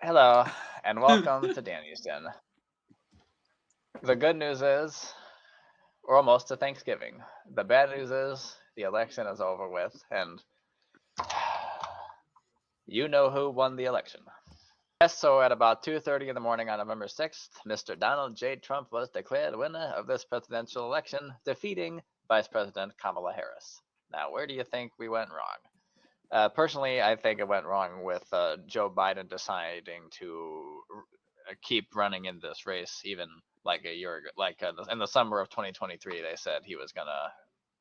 Hello, and welcome to Danny's Den. The good news is we're almost to Thanksgiving. The bad news is the election is over with, and you know who won the election. Yes, so at about 2:30 in the morning on November 6th, Mr. Donald J. Trump was declared winner of this presidential election, defeating Vice President Kamala Harris. Now, where do you think we went wrong? Personally, I think it went wrong with Joe Biden deciding to keep running in this race, even like a year ago. Like in the summer of 2023, they said he was gonna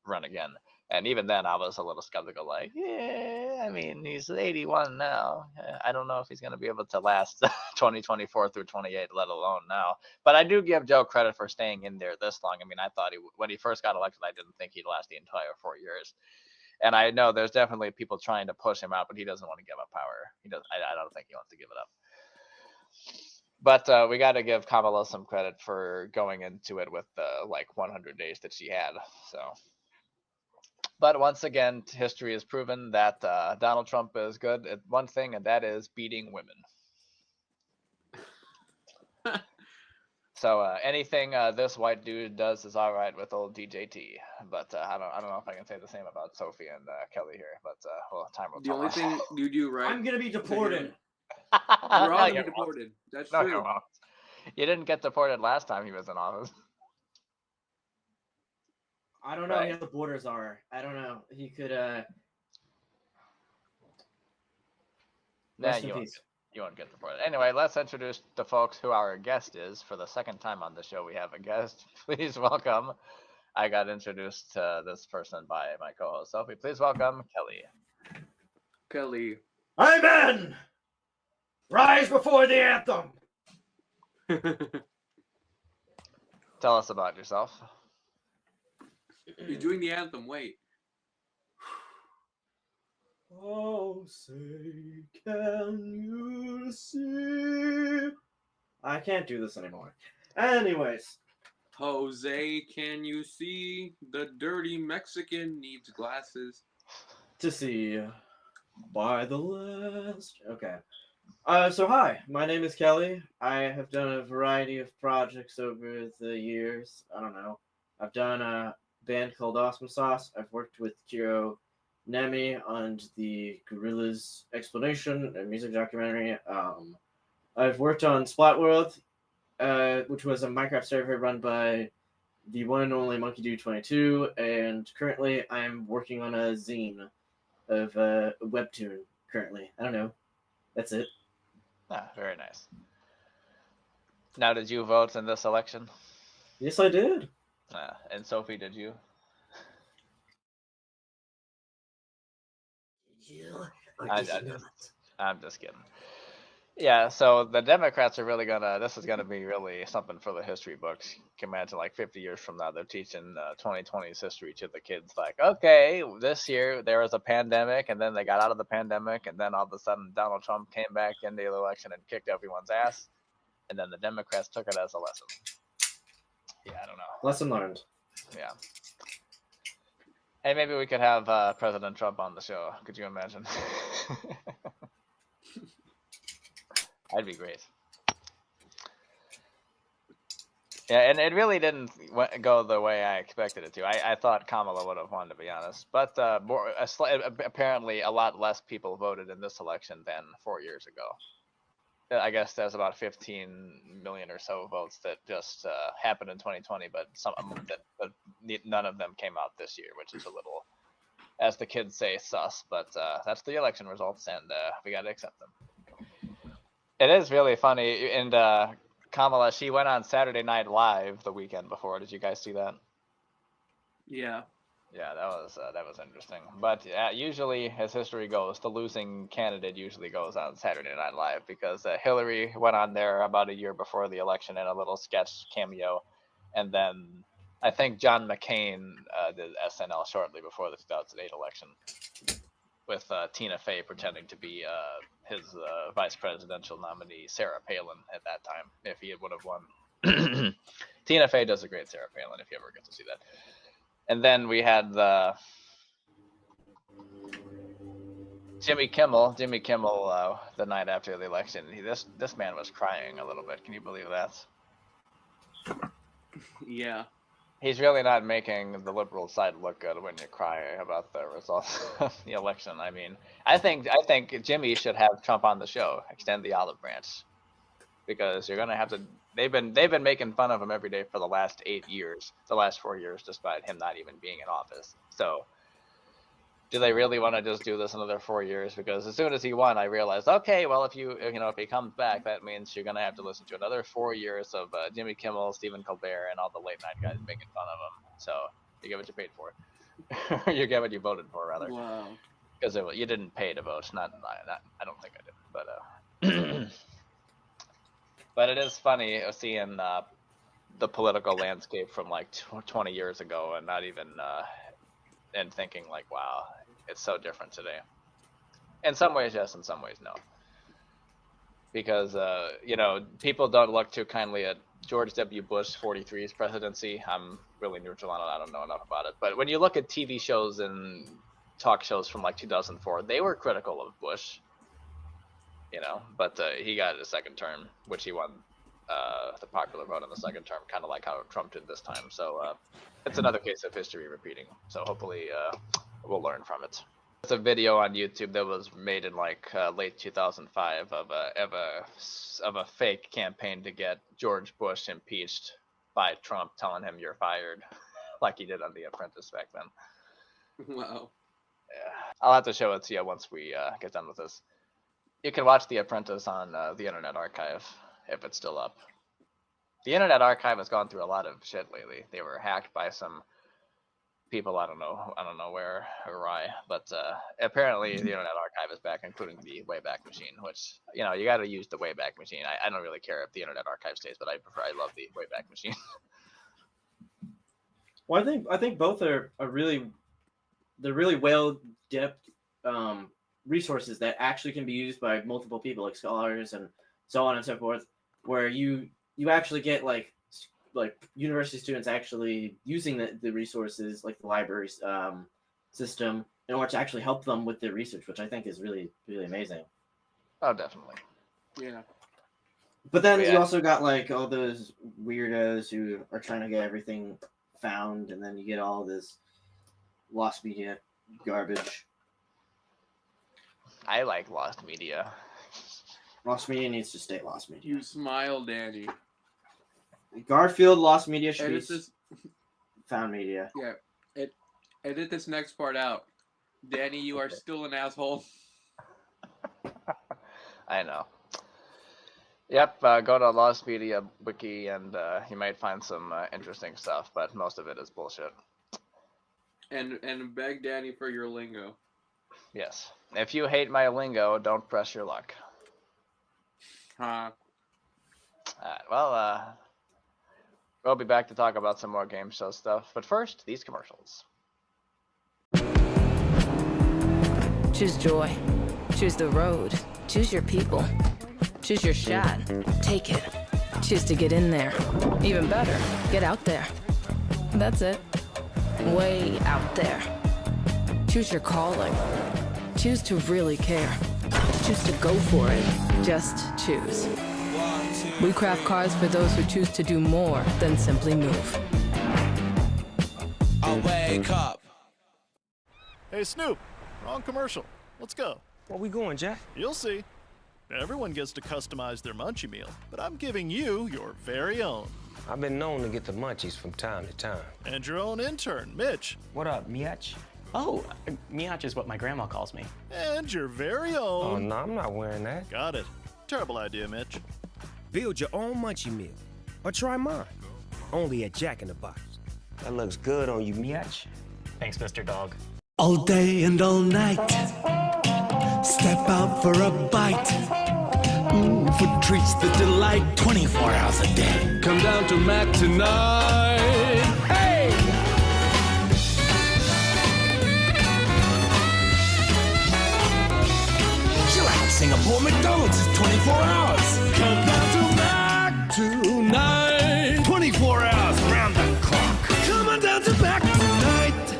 run again, and even then, I was a little skeptical. Like, yeah, I mean, he's 81 now. I don't know if he's gonna be able to last 2024 through 28, let alone now. But I do give Joe credit for staying in there this long. I mean, I thought when he first got elected, I didn't think he'd last the entire 4 years. And I know there's definitely people trying to push him out, but he doesn't want to give up power. He does. I don't think he wants to give it up. But we got to give Kamala some credit for going into it with the like 100 days that she had. So, but once again, history has proven that Donald Trump is good at one thing, and that is beating women. So anything this white dude does is all right with old DJT. But I don't know if I can say the same about Sophie and Kelly here. But well, time will The tell. only thing you do right. I'm gonna be deported. You're No, all you gonna be deported. That's No, true. you won't. You didn't get deported last time he was in office. I don't know Right. how the borders are. I don't know. He could Nah, rest in peace. You won't get deported. Anyway, let's introduce the folks who our guest is. For the second time on the show, we have a guest. Please welcome. I got introduced to this person by my co-host Sophie. Please welcome Kelly. Kelly. Amen! Rise before the anthem! Tell us about yourself. You're doing the anthem. Wait. Oh, say, can you see? I can't do this anymore. Anyways, Jose, can you see the dirty Mexican needs glasses? to see by the last. Okay. So hi, my name is Kelly. I have done a variety of projects over the years. I don't know. I've done a band called Awesome Sauce. I've worked with Kiro Nemi on the Gorillas Explanation, a music documentary. I've worked on Splat World, which was a Minecraft server run by the one and only Monkey Dude 22, and currently I'm working on a zine of a webtoon. Currently, I don't know. That's it. Ah, very nice. Now, did you vote in this election? Yes, I did. And Sophie, did you? I'm just kidding. Yeah, so the Democrats are really gonna. This is gonna be really something for the history books. You can imagine, like 50 years from now, they're teaching 2020's history to the kids. Like, okay, this year there was a pandemic, and then they got out of the pandemic, and then all of a sudden Donald Trump came back in the election and kicked everyone's ass, and then the Democrats took it as a lesson. Yeah, I don't know. Lesson learned. Yeah. Hey, maybe we could have President Trump on the show. Could you imagine? That'd be great. Yeah, and it really didn't go the way I expected it to. I thought Kamala would have won, to be honest. But apparently, a lot less people voted in this election than 4 years ago. I guess there's about 15 million or so votes that just happened in 2020, but none of them came out this year, which is a little, as the kids say, sus. But that's the election results, and we got to accept them. It is really funny, and Kamala, she went on Saturday Night Live the weekend before. Did you guys see that? Yeah. Yeah, that was interesting. But usually, as history goes, the losing candidate usually goes on Saturday Night Live because Hillary went on there about a year before the election in a little sketch cameo, and then I think John McCain did SNL shortly before the 2008 election with Tina Fey pretending to be his vice presidential nominee, Sarah Palin, at that time, if he would have won. Tina Fey does a great Sarah Palin, if you ever get to see that. And then we had the Jimmy Kimmel, the night after the election, this man was crying a little bit. Can you believe that? Yeah. He's really not making the liberal side look good when you cry about the results of the election. I mean, I think Jimmy should have Trump on the show, extend the olive branch, because you're gonna have to. They've been making fun of him every day for the last 8 years, the last 4 years, despite him not even being in office. So, do they really want to just do this another 4 years? Because as soon as he won, I realized, okay, well, if he comes back, that means you're gonna have to listen to another 4 years of Jimmy Kimmel, Stephen Colbert, and all the late night guys making fun of him. So you get what you paid for. You get what you voted for, rather. Wow. Because you didn't pay to vote. Not I don't think I did, but but it is funny seeing the political landscape from like 20 years ago, and not even and thinking like, wow, it's so different today. In some ways, yes. In some ways, no. Because people don't look too kindly at George W. Bush 43's presidency. I'm really neutral on it. I don't know enough about it. But when you look at TV shows and talk shows from like 2004, they were critical of Bush. But he got a second term, which he won the popular vote in the second term, kind of like how Trump did this time. So it's another case of history repeating. So hopefully we'll learn from it. There's a video on YouTube that was made in like late 2005 of a fake campaign to get George Bush impeached by Trump, telling him you're fired, like he did on The Apprentice back then. Wow. Yeah, I'll have to show it to you once we get done with this. You can watch The Apprentice on the Internet Archive if it's still up. The Internet Archive has gone through a lot of shit lately. They were hacked by some people, I don't know where or why, but apparently the Internet Archive is back, including the Wayback Machine, which you got to use the Wayback Machine. I don't really care if the Internet Archive stays, but I love the Wayback Machine. Well, I think both are really well depth resources that actually can be used by multiple people, like scholars and so on and so forth, where you actually get like university students actually using the resources, like the library system, in order to actually help them with their research, which I think is really, really amazing. Oh, definitely. Yeah. But then you also got like all those weirdos who are trying to get everything found, and then you get all this lost media garbage. I like lost media. Lost media needs to stay lost media. You smile, Danny. Garfield lost media should Edit be this. found media. Yeah. Edit this next part out. Danny, you are still an asshole. I know. Yep, go to Lost Media Wiki and you might find some interesting stuff, but most of it is bullshit. And beg Danny for your lingo. Yes. If you hate my lingo, don't press your luck. Huh. Alright, well, we'll be back to talk about some more game show stuff, but first, these commercials. Choose joy. Choose the road. Choose your people. Choose your shot. Take it. Choose to get in there. Even better, get out there. That's it. Way out there. Choose your calling. Choose to really care. Choose to go for it. Just choose. We craft cars for those who choose to do more than simply move. I'll wake up. Hey, Snoop, wrong commercial. Let's go. Where we going, Jack? You'll see. Everyone gets to customize their munchie meal, but I'm giving you your very own. I've been known to get the munchies from time to time. And your own intern, Mitch. What up, Miach? Oh, Miach is what my grandma calls me. And your very Oh, own. no, I'm not wearing that. Got it. Terrible idea, Mitch. Build your own munchie meal. Or try mine. Only at Jack in the Box. That looks good on you, Miach. Thanks, Mr. Dog. All day and all night. Step out for a bite. For treats that delight 24 hours a day. Come down to Mac tonight. Hey! Chill out, Singapore. McDonald's is 24 hours. Come down to Mac tonight. 24 hours round the clock. Come on down to Mac tonight.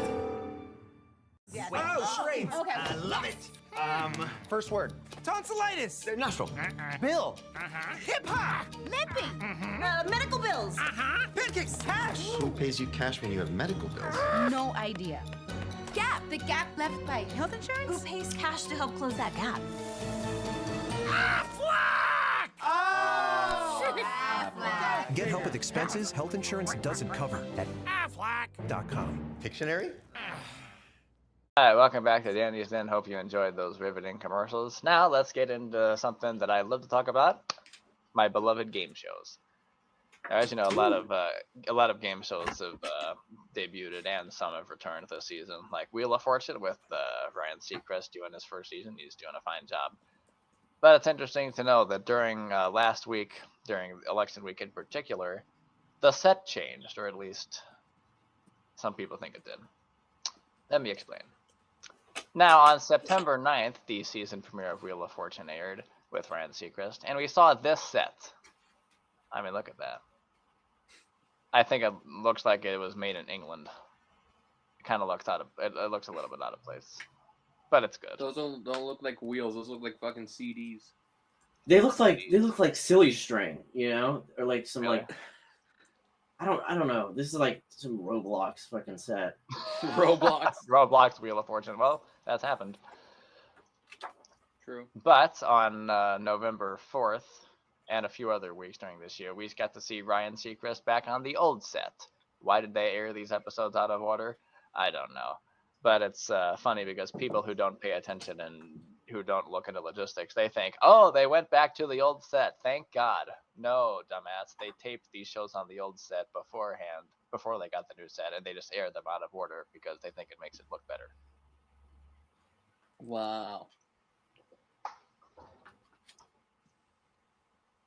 Oh, shrimp. Okay. I love it. First word. Tonsillitis. Nostril. Bill. Hip hop. Lipping. Medical bills. Pancakes. Cash. Who pays you cash when you have medical bills? No idea. Gap. The gap left by health insurance? Who pays cash to help close that gap? Get help with expenses health insurance doesn't cover at Aflac.com. Pictionary? All right, welcome back to Danny's Den. Hope you enjoyed those riveting commercials. Now let's get into something that I love to talk about: my beloved game shows. Now, as you know, a lot of game shows have debuted and some have returned this season, like Wheel of Fortune with Ryan Seacrest doing his first season. He's doing a fine job. But it's interesting to know that during last week, during election week in particular, the set changed, or at least some people think it did. Let me explain. Now, on September 9th, the season premiere of Wheel of Fortune aired with Ryan Seacrest, and we saw this set. I mean, look at that. I think it looks like it was made in England. It kind of looks it looks a little bit out of place, but it's good. Those don't look like wheels. Those look like fucking CDs. They look like silly string, you know, or like some Really? like I don't know. This is like some Roblox fucking set. Roblox. Roblox Wheel of Fortune. Well, that's happened. True. But on November 4th and a few other weeks during this year, we got to see Ryan Seacrest back on the old set. Why did they air these episodes out of order? I don't know. But it's funny because people who don't pay attention and who don't look into logistics, they think, oh, they went back to the old set. Thank God. No, dumbass. They taped these shows on the old set beforehand, before they got the new set, and they just aired them out of order because they think it makes it look better. Wow.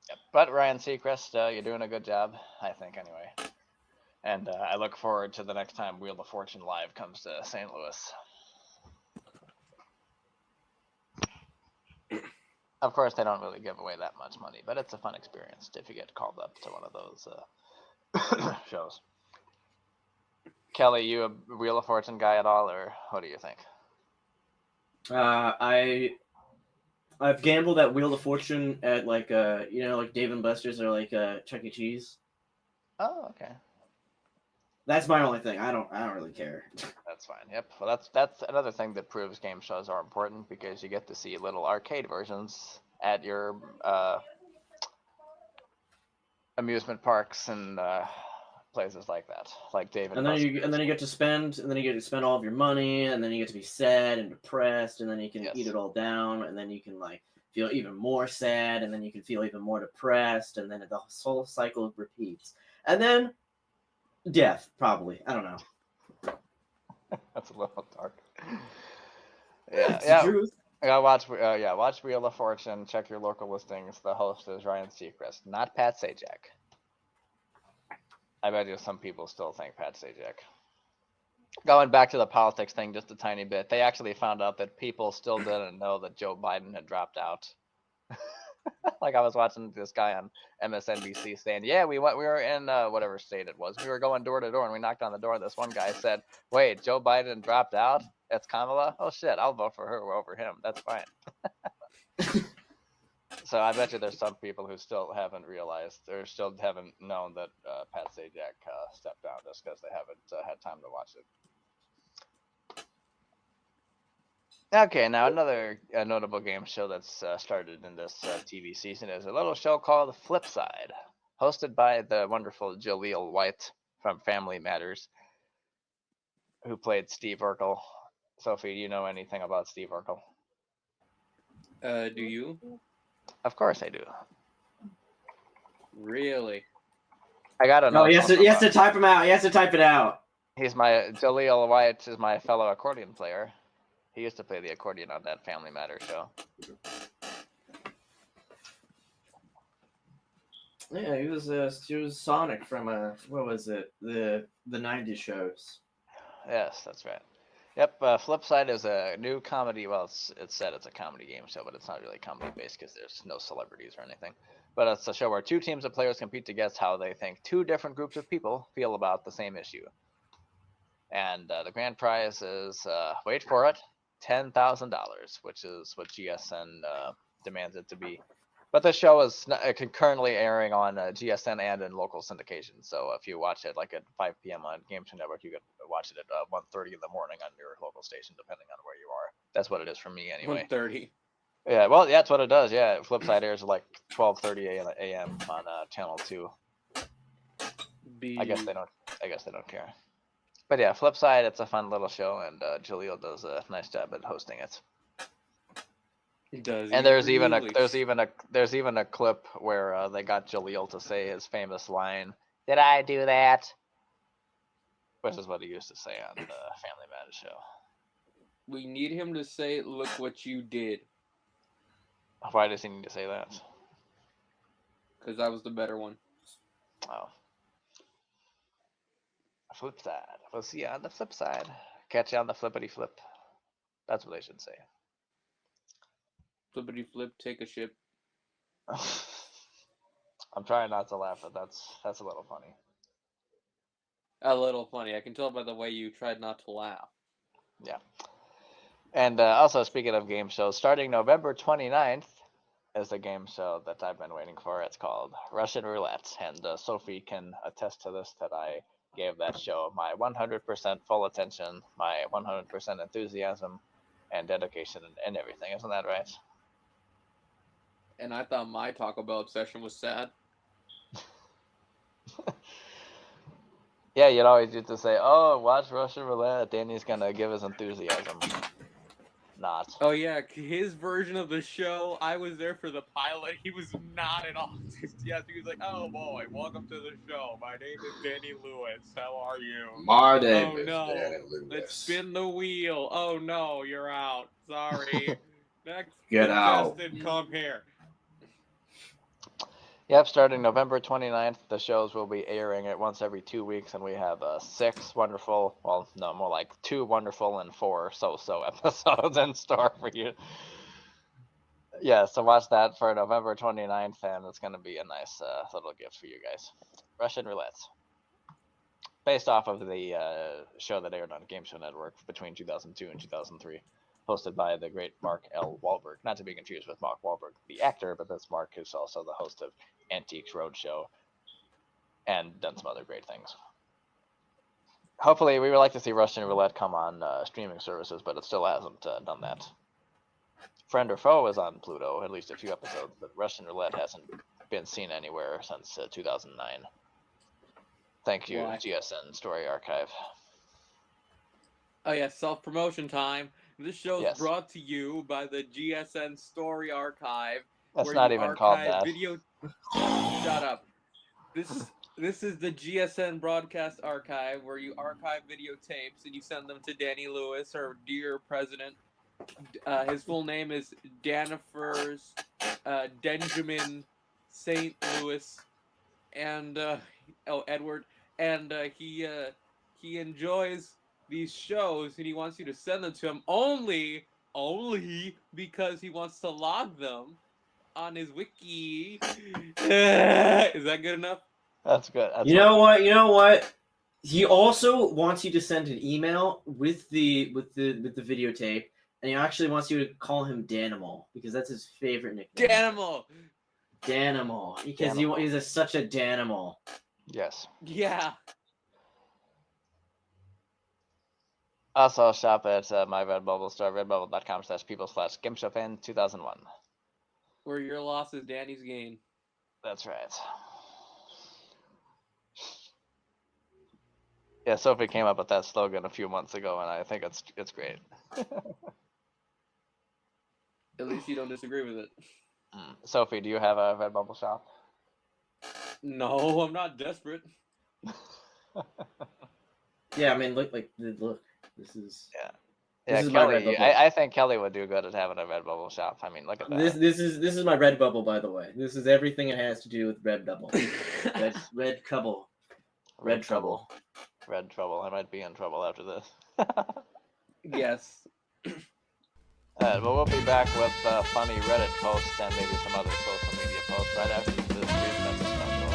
Yep. But Ryan Seacrest, you're doing a good job, I think, anyway. And I look forward to the next time Wheel of Fortune Live comes to St. Louis. Of course, they don't really give away that much money, but it's a fun experience if you get called up to one of those shows. Kelly, you a Wheel of Fortune guy at all, or what do you think? I've gambled at Wheel of Fortune at like like Dave and Buster's or like Chuck E. Cheese. Oh, okay. That's my only thing. I don't really care. That's fine. Yep. Well, that's another thing that proves game shows are important, because you get to see little arcade versions at your amusement parks and places like that, like David. And then you get to spend all of your money, and then you get to be sad and depressed, and then you can eat it all down, and then you can like feel even more sad, and then you can feel even more depressed, and then the whole cycle repeats, and then death, probably. I don't know. That's a little dark. Yeah, It's the truth. watch Wheel of Fortune. Check your local listings. The host is Ryan Seacrest, not Pat Sajak. I bet you some people still think Pat Sajak. Going back to the politics thing just a tiny bit, they actually found out that people still didn't know that Joe Biden had dropped out. Like, I was watching this guy on MSNBC saying, yeah, we were in whatever state it was. We were going door to door, and we knocked on the door. This one guy said, wait, Joe Biden dropped out? It's Kamala? Oh, shit, I'll vote for her over him. That's fine. So I bet you there's some people who still haven't realized, or still haven't known that Pat Sajak stepped down just because they haven't had time to watch it. Okay, now another notable game show that's started in this TV season is a little show called Flipside, hosted by the wonderful Jaleel White from Family Matters, who played Steve Urkel. Sophie, do you know anything about Steve Urkel? Do you? Of course I do. Really? I gotta know. No, he has to type him out. He has to type it out. Jaleel White is my fellow accordion player. He used to play the accordion on that Family Matters show. Yeah, he was Sonic from what was it? The 90s shows. Yes, that's right. Yep, Flipside is a new comedy. Well, it's said it's a comedy game show, but it's not really comedy based because there's no celebrities or anything. But it's a show where two teams of players compete to guess how they think two different groups of people feel about the same issue. And the grand prize is, wait for it, $10,000, which is what GSN demands it to be. But the show is concurrently airing on GSN and in local syndication. So if you watch it like at 5 p.m. on Game Show Network, you can watch it at 1:30 in the morning on your local station, depending on where you are. That's what it is for me anyway. 1:30. Yeah, well, yeah, that's what it does. Yeah, Flipside airs at like 12:30 a.m. on Channel 2. I guess they don't care. But yeah, Flipside, it's a fun little show, and Jaleel does a nice job at hosting it. He does. And there's even a clip where they got Jaleel to say his famous line, "Did I do that?" Which is what he used to say on the Family Matters show. We need him to say, "Look what you did." Why does he need to say that? Because that was the better one. Oh. Flip side. We'll see you on the flip side. Catch you on the flippity flip. That's what they should say. Flippity flip, take a ship. I'm trying not to laugh, but that's a little funny. A little funny. I can tell by the way you tried not to laugh. Yeah. And also, speaking of game shows, starting November 29th is the game show that I've been waiting for. It's called Russian Roulette. And Sophie can attest to this, that I gave that show my 100% full attention, my 100% enthusiasm and dedication and everything. Isn't that right? And I thought my Taco Bell obsession was sad. Yeah, you'd always used to say, "Oh, watch Russian Roulette. Danny's gonna give his enthusiasm." Not. Oh yeah, his version of the show, I was there for the pilot. He was not at all enthusiastic. He was like, "Oh boy, welcome to the show. My name is Danny Lewis. How are you?" My name is no. Danny Lewis. Let's spin the wheel. Oh no, you're out. Sorry. Next Get out. contestant, come here. Yep, starting November 29th, the shows will be airing at once every 2 weeks, and we have 6 wonderful, well, no, more like 2 wonderful and 4 so-so episodes in store for you. Yeah, so watch that for November 29th, and it's going to be a nice little gift for you guys. Russian Roulette. Based off of the show that aired on Game Show Network between 2002 and 2003. Hosted by the great Mark L. Wahlberg. Not to be confused with Mark Wahlberg, the actor, but that's Mark, who's also the host of Antiques Roadshow and done some other great things. Hopefully, we would like to see Russian Roulette come on streaming services, but it still hasn't done that. Friend or Foe is on Pluto, at least a few episodes, but Russian Roulette hasn't been seen anywhere since 2009. Thank you, GSN Story Archive. Oh yeah, self-promotion time. This show is brought to you by the GSN Story Archive. That's not even called that. Video... Shut up. This is the GSN Broadcast Archive, where you archive videotapes and you send them to Danny Lewis, our dear president. His full name is Danifers Benjamin St. Louis, and Edward, and he enjoys these shows, and he wants you to send them to him only because he wants to log them on his wiki. Is that good enough? That's good. You know what? He also wants you to send an email with the videotape, and he actually wants you to call him Danimal because that's his favorite nickname. Danimal, because he's such a Danimal. Yes. Yeah. Also shop at my Redbubble store, redbubble.com/people/GameShowFan2001. Where your loss is Danny's gain. That's right. Yeah, Sophie came up with that slogan a few months ago, and I think it's great. At least you don't disagree with it. Sophie, do you have a Redbubble shop? No, I'm not desperate. Yeah, I mean, look. This is Kelly. I think Kelly would do good at having a Redbubble shop. I mean, look at that. This is my Redbubble, by the way. This is everything it has to do with Redbubble. Red Trouble. Red Trouble. I might be in trouble after this. Yes. But we'll be back with funny Reddit posts and maybe some other social media posts right after this brief message special.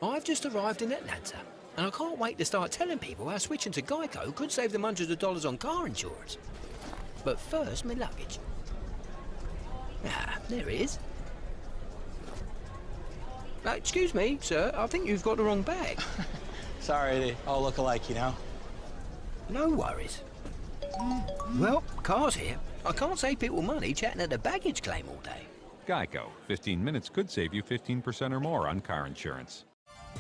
I've just arrived in Atlanta, and I can't wait to start telling people how switching to Geico could save them hundreds of dollars on car insurance. But first, my luggage. Ah, there it is. Excuse me, sir. I think you've got the wrong bag. Sorry, they all look alike, you know? No worries. Well, car's here. I can't save people money chatting at the baggage claim all day. Geico. 15 minutes could save you 15% or more on car insurance.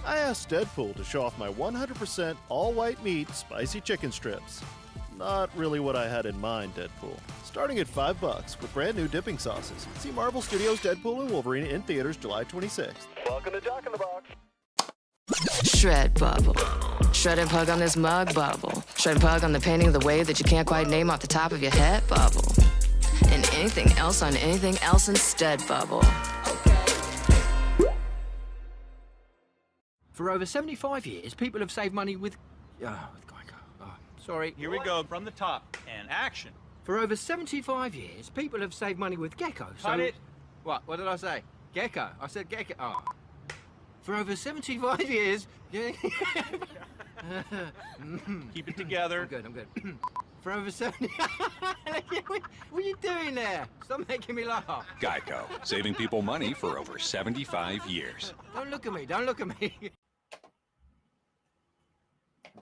I asked Deadpool to show off my 100% all-white meat spicy chicken strips. Not really what I had in mind, Deadpool. Starting at $5 with brand new dipping sauces. See Marvel Studios' Deadpool and Wolverine in theaters July 26th. Welcome to Jock in the Box. Shred bubble. Shred and pug on this mug bubble. Shred and pug on the painting of the wave that you can't quite name off the top of your head bubble. And anything else on anything else instead bubble. For over 75 years, people have saved money with Geico. Oh, sorry. Here we go, from the top, and action. For over 75 years, people have saved money with Gecko. So... Cut it. What did I say? Gecko. I said Gecko. Oh. For over 75 years... Keep it together. I'm good. For over 70... What are you doing there? Stop making me laugh. Geico. Saving people money for over 75 years. Don't look at me.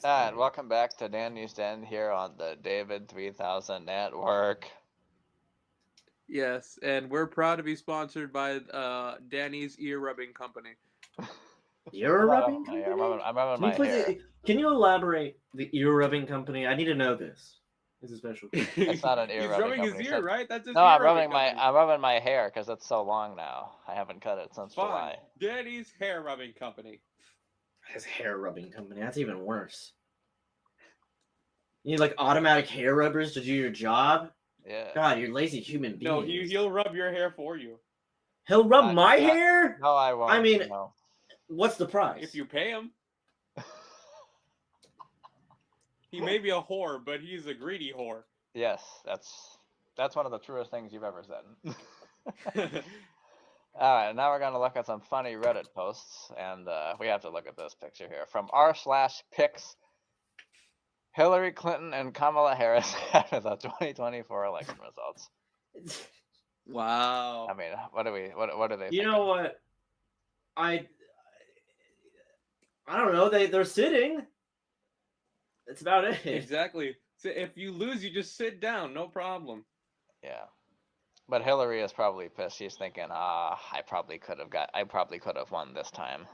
Alright, welcome back to Dan East End here on the David 3000 Network. Yes, and we're proud to be sponsored by Danny's Ear Rubbing Company. Ear rubbing company? I'm rubbing my hair. Can you elaborate the ear rubbing company? I need to know this. It's a special. It's not an ear He's rubbing rubbing company. his ear, right? That's his No, ear I'm rubbing rubbing my hair because it's so long now. I haven't cut it since Fine. July. Danny's Hair Rubbing Company. His hair rubbing company. That's even worse. You need like automatic hair rubbers to do your job. Yeah. God, you're lazy human beings. No, he'll rub your hair for you. He'll rub my hair? No, I won't. I mean, no. What's the price? If you pay him. He may be a whore, but he's a greedy whore. Yes, that's one of the truest things you've ever said. Alright, now we're going to look at some funny Reddit posts, and we have to look at this picture here. From r/pics, Hillary Clinton and Kamala Harris after the 2024 election results. Wow. I mean, what do they You think? know what? I don't know. They're sitting. That's about it. Exactly. So if you lose, you just sit down. No problem. Yeah. But Hillary is probably pissed. She's thinking, I probably could have won this time.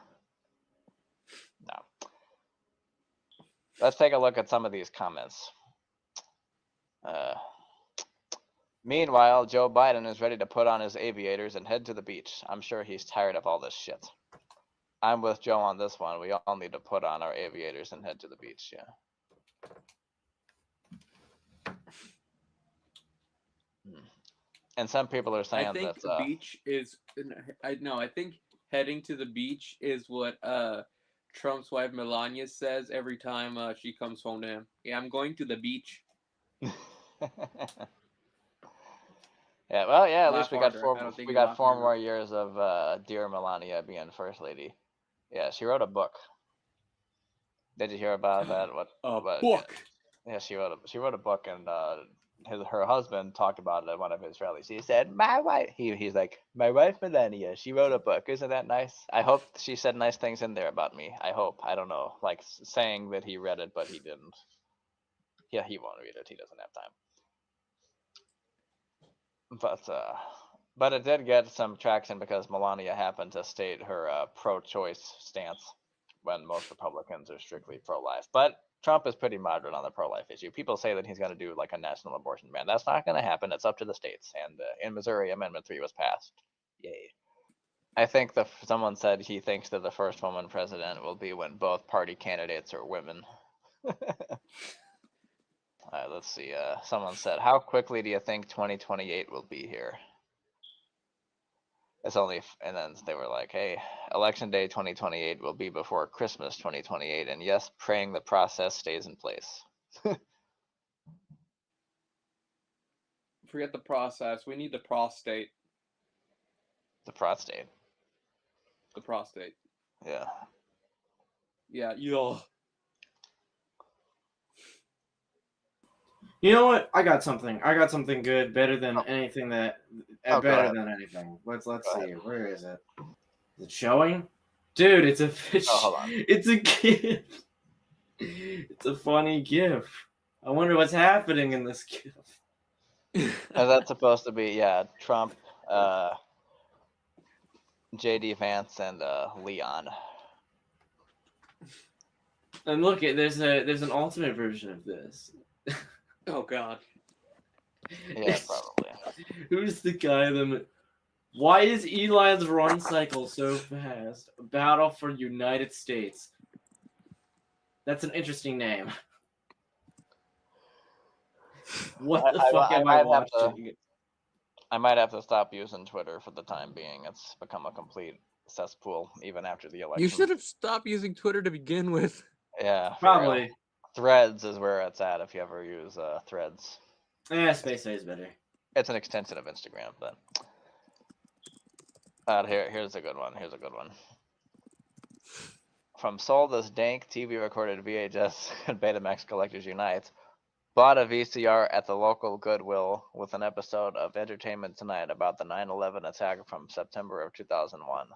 No. Let's take a look at some of these comments. Meanwhile, Joe Biden is ready to put on his aviators and head to the beach. I'm sure he's tired of all this shit. I'm with Joe on this one. We all need to put on our aviators and head to the beach, yeah. And some people are saying I think that the beach is. I think heading to the beach is what Trump's wife Melania says every time she comes home to him. Yeah, I'm going to the beach. Yeah, well, yeah. At Laugh least we got harder. we got 4 more years of dear Melania being first lady. Yeah, she wrote a book. Did you hear about that? Book. Yeah, she wrote a book, and her husband talked about it at one of his rallies. He said, "My wife." He's like, "My wife Melania. She wrote a book. Isn't that nice?" I hope she said nice things in there about me. I hope. I don't know, like saying that he read it, but he didn't. Yeah, he won't read it. He doesn't have time. But it did get some traction because Melania happened to state her pro-choice stance when most Republicans are strictly pro-life. But Trump is pretty moderate on the pro-life issue. People say that he's going to do like a national abortion ban. That's not going to happen. It's up to the states. And in Missouri, Amendment 3 was passed. Yay. I think someone said he thinks that the first woman president will be when both party candidates are women. Let's see. Someone said, "How quickly do you think 2028 will be here?" It's only, and then they were like, "Hey, election day 2028 will be before Christmas 2028, and yes, praying the process stays in place." Forget the process. We need the prostate. The prostate. The prostate. Yeah. Yeah. Yo. You know what? I got something. I got something good, better than anything that. Oh, go better ahead. than anything. Let's Go see. ahead. Where is it? Is it showing? Dude, it's a fish. Oh, hold on. It's a GIF. It's a funny GIF. I wonder what's happening in this GIF. Is that supposed to be, yeah, Trump, JD Vance, and Leon? And look, there's an ultimate version of this. Oh God. Yeah, probably. Who's the guy that? Why is Elon's run cycle so fast? A battle for United States. That's an interesting name. What the fuck am I watching? I might have to stop using Twitter for the time being. It's become a complete cesspool, even after the election. You should have stopped using Twitter to begin with. Yeah, Probably. Threads is where it's at if you ever use Threads. Yeah, Space A is better. It's an extension of Instagram, but here's a good one. Here's a good one. From sold as dank TV recorded VHS and Betamax collectors unite. Bought a VCR at the local Goodwill with an episode of Entertainment Tonight about the 9/11 attack from September of 2001.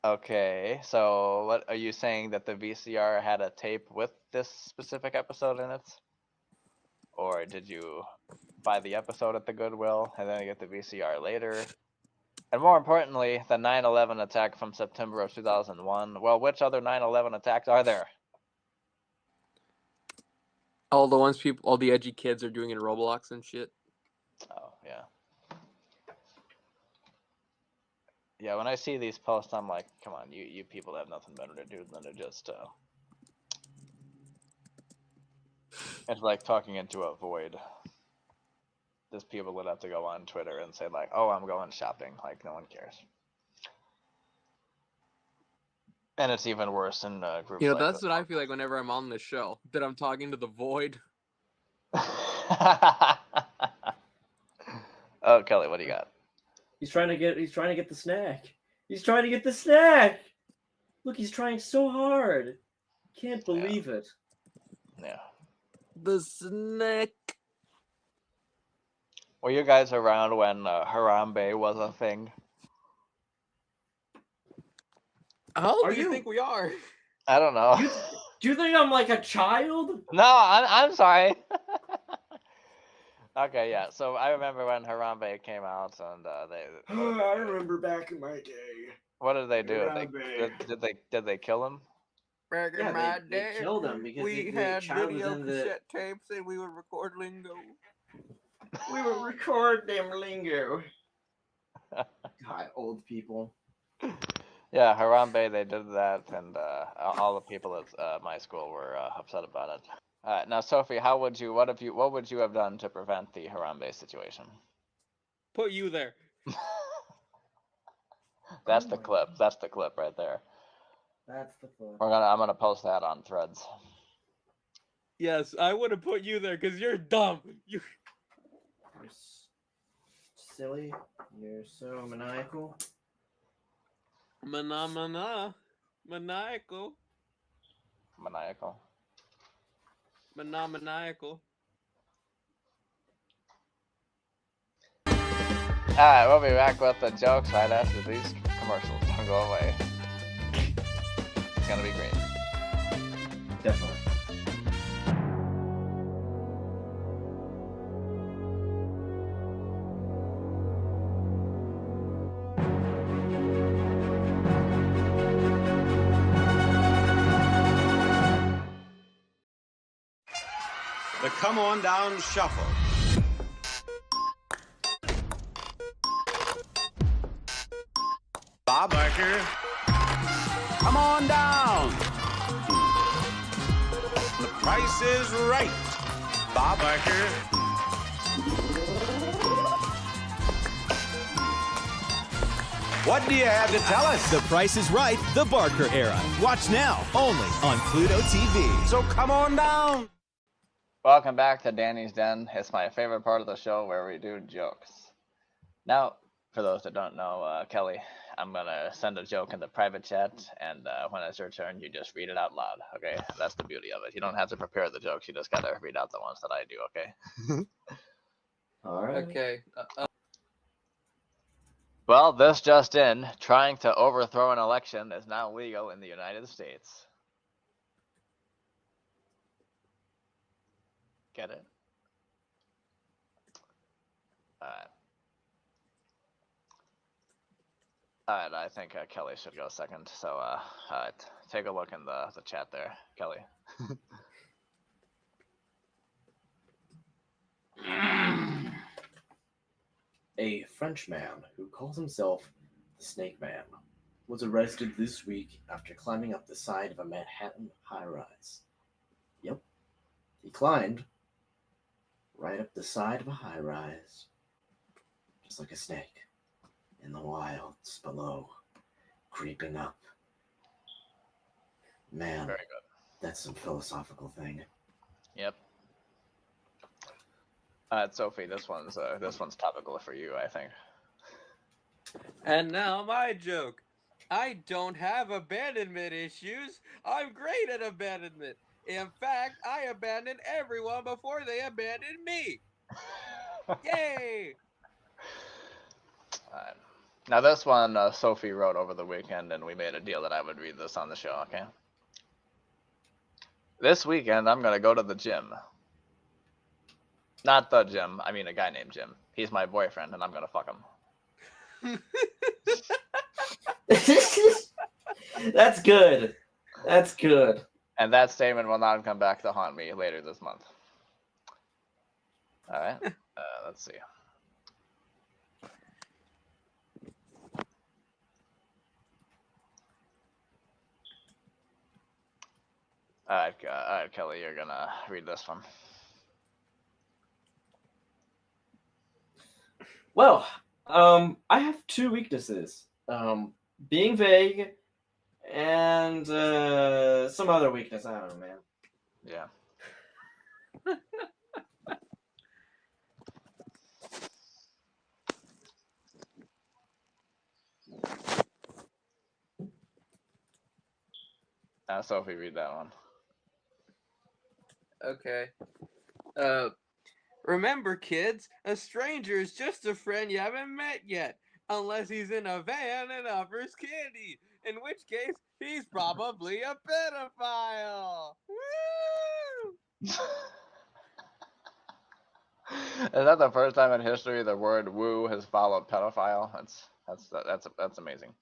Okay, so what are you saying, that the VCR had a tape with this specific episode in it? Or did you buy the episode at the Goodwill and then get the VCR later? And more importantly, the 9/11 attack from September of 2001. Well, which other 9/11 attacks are there? All the edgy kids are doing in Roblox and shit. Oh, yeah. Yeah, when I see these posts, I'm like, come on, you people have nothing better to do than to just, it's like talking into a void. There's people that have to go on Twitter and say like, oh, I'm going shopping. Like, no one cares. And it's even worse in groups You know, like that's this. what I feel like whenever I'm on this show. That I'm talking to the void. Oh, Kelly, what do you got? He's trying to get the snack. He's trying to get the snack. Look, he's trying so hard. Can't believe it. Yeah. The snack. Were you guys around when Harambe was a thing? How old Are do you you- think we are? I don't know. Do you think I'm like a child? No, I'm sorry. Okay, yeah. So I remember when Harambe came out, and I remember back in my day. what did they do? Harambe. Did they kill him? Back Yeah, in my they day, killed him because we the had child was video in the- cassette tapes and we would record lingo. We would record them lingo. God, old people. Yeah, Harambe, they did that, and all the people at my school were upset about it. Now, Sophie, what would you have done to prevent the Harambe situation? Put you there. That's the clip. That's the clip right there. That's the fun. I'm gonna post that on Threads. Yes, I would have put you there because you're dumb. You're silly. You're so maniacal. Maniacal. Maniacal. Maniacal. Alright, we'll be back with the jokes right after these commercials. Don't go away. It's gonna be great. Definitely. The Come On Down Shuffle. Bob Barker. Come on down. The Price is Right. Bob Barker. What do you have to tell us? The Price is Right, the Barker era. Watch now, only on Pluto TV. So come on down. Welcome back to Danny's Den. It's my favorite part of the show where we do jokes. Now, for those that don't know, Kelly, I'm gonna send a joke in the private chat, and when it's your turn, you just read it out loud. Okay, that's the beauty of it. You don't have to prepare the jokes. You just gotta read out the ones that I do. Okay. All right. Okay. Well, this just in: trying to overthrow an election is now legal in the United States. Get it? Alright. Alright, I think Kelly should go second. So, take a look in the chat there, Kelly. A Frenchman who calls himself the Snake Man was arrested this week after climbing up the side of a Manhattan high-rise. Yep, he climbed right up the side of a high-rise, just like a snake, in the wilds below, creeping up. Man, very good. That's some philosophical thing. Yep. Alright, Sophie, this one's topical for you, I think. And now my joke. I don't have abandonment issues. I'm great at abandonment. In fact, I abandoned everyone before they abandoned me. Yay! Alright. Now this one Sophie wrote over the weekend, and we made a deal that I would read this on the show, okay? This weekend, I'm gonna go to the gym. Not the gym, I mean a guy named Jim. He's my boyfriend, and I'm gonna fuck him. That's good. That's good. And that statement will not come back to haunt me later this month. Alright, let's see. Alright, Kelly, you're gonna read this one. Well, I have two weaknesses. Being vague and some other weakness. I don't know, man. Yeah. Sophie, read that one. Okay. Remember, kids, a stranger is just a friend you haven't met yet, unless he's in a van and offers candy, in which case he's probably a pedophile. Woo! Is that the first time in history the word "woo" has followed pedophile? That's amazing.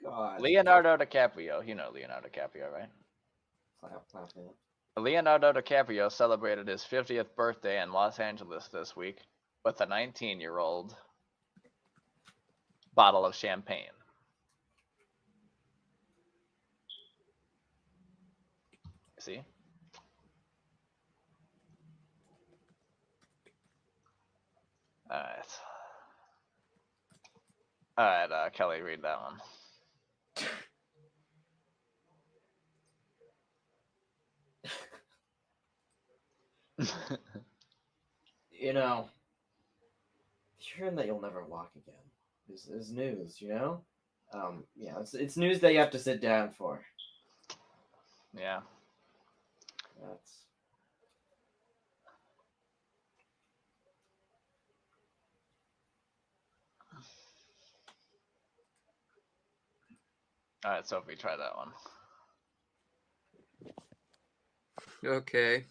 God. Leonardo DiCaprio, you know Leonardo DiCaprio, right? Clap. Leonardo DiCaprio celebrated his 50th birthday in Los Angeles this week with a 19-year-old bottle of champagne. See? Alright, Kelly, read that one. You know, hearing that you'll never walk again is news, you know? Yeah, it's news that you have to sit down for. Yeah. That's... Alright, Sophie, try that one. Okay.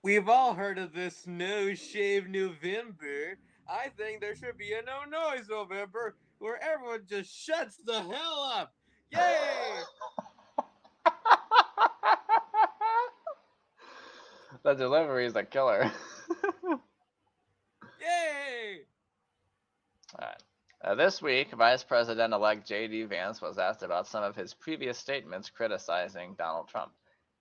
We've all heard of this No Shave November. I think there should be a No Noise November where everyone just shuts the hell up. Yay! The delivery is a killer. Yay! Alright. This week, Vice President-elect J.D. Vance was asked about some of his previous statements criticizing Donald Trump.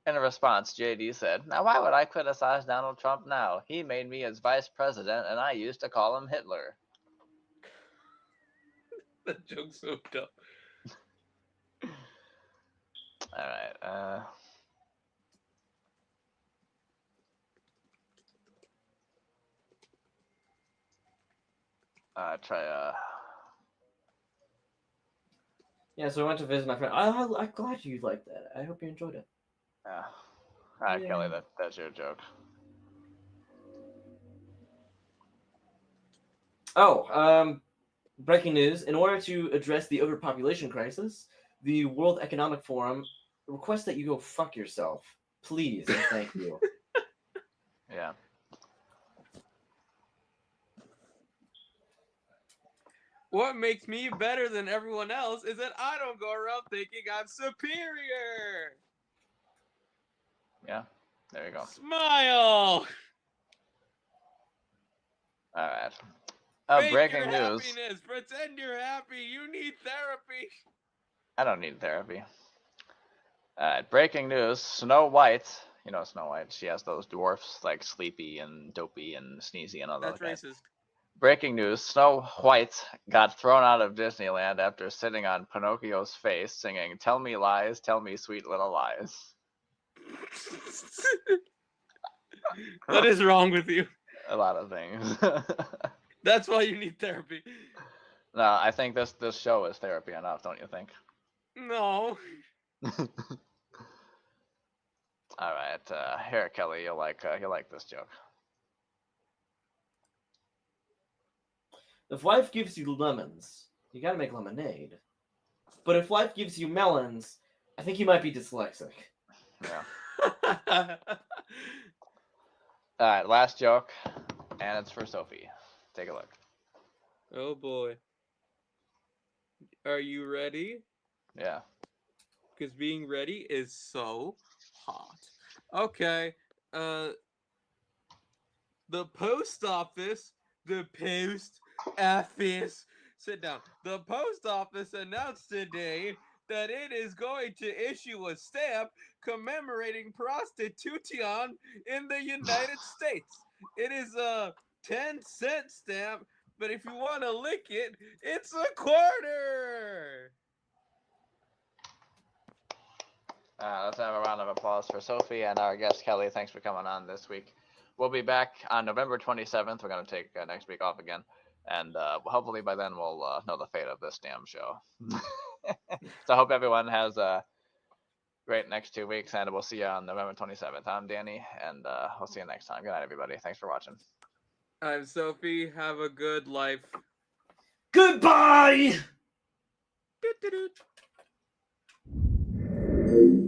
In response, JD said, "Now why would I criticize Donald Trump now? He made me his vice president and I used to call him Hitler." That joke's so dumb. Alright, try Yeah, so I went to visit my friend. I'm glad you liked that. I hope you enjoyed it. Yeah. All right, Yeah. Kelly, that's your joke. Oh, breaking news. In order to address the overpopulation crisis, the World Economic Forum requests that you go fuck yourself. Please and thank you. Yeah. What makes me better than everyone else is that I don't go around thinking I'm superior. Yeah. There you go. Smile. All right. Fake Breaking your news. happiness. Pretend you're happy. You need therapy. I don't need therapy. All right. Breaking news. Snow White. You know Snow White. She has those dwarfs like Sleepy and Dopey and Sneezy and all those That's guys. racist. Breaking news. Snow White got thrown out of Disneyland after sitting on Pinocchio's face singing, "Tell me lies, tell me sweet little lies." What is wrong with you? A lot of things. That's why you need therapy. No, I think this show is therapy enough, don't you think? No. All right, here, Kelly, you'll like this joke. If life gives you lemons, you gotta make lemonade. But if life gives you melons, I think you might be dyslexic. Yeah. All right, last joke, and it's for Sophie. Take a look. Oh boy. Are you ready? Yeah. Because being ready is so hot. Okay. The post office. Sit down. The post office announced today that it is going to issue a stamp commemorating prostitution in the United States. It is a 10-cent stamp, but if you want to lick it, it's a quarter. Let's have a round of applause for Sophie and our guest Kelly. Thanks for coming on this week. We'll be back on November 27th. We're going to take next week off again. And hopefully by then we'll know the fate of this damn show. So I hope everyone has a great next 2 weeks, and we'll see you on November 27th. I'm Danny, and we'll see you next time. Good night, everybody. Thanks for watching. I'm Sophie. Have a good life. Goodbye! Doot, doot, doot.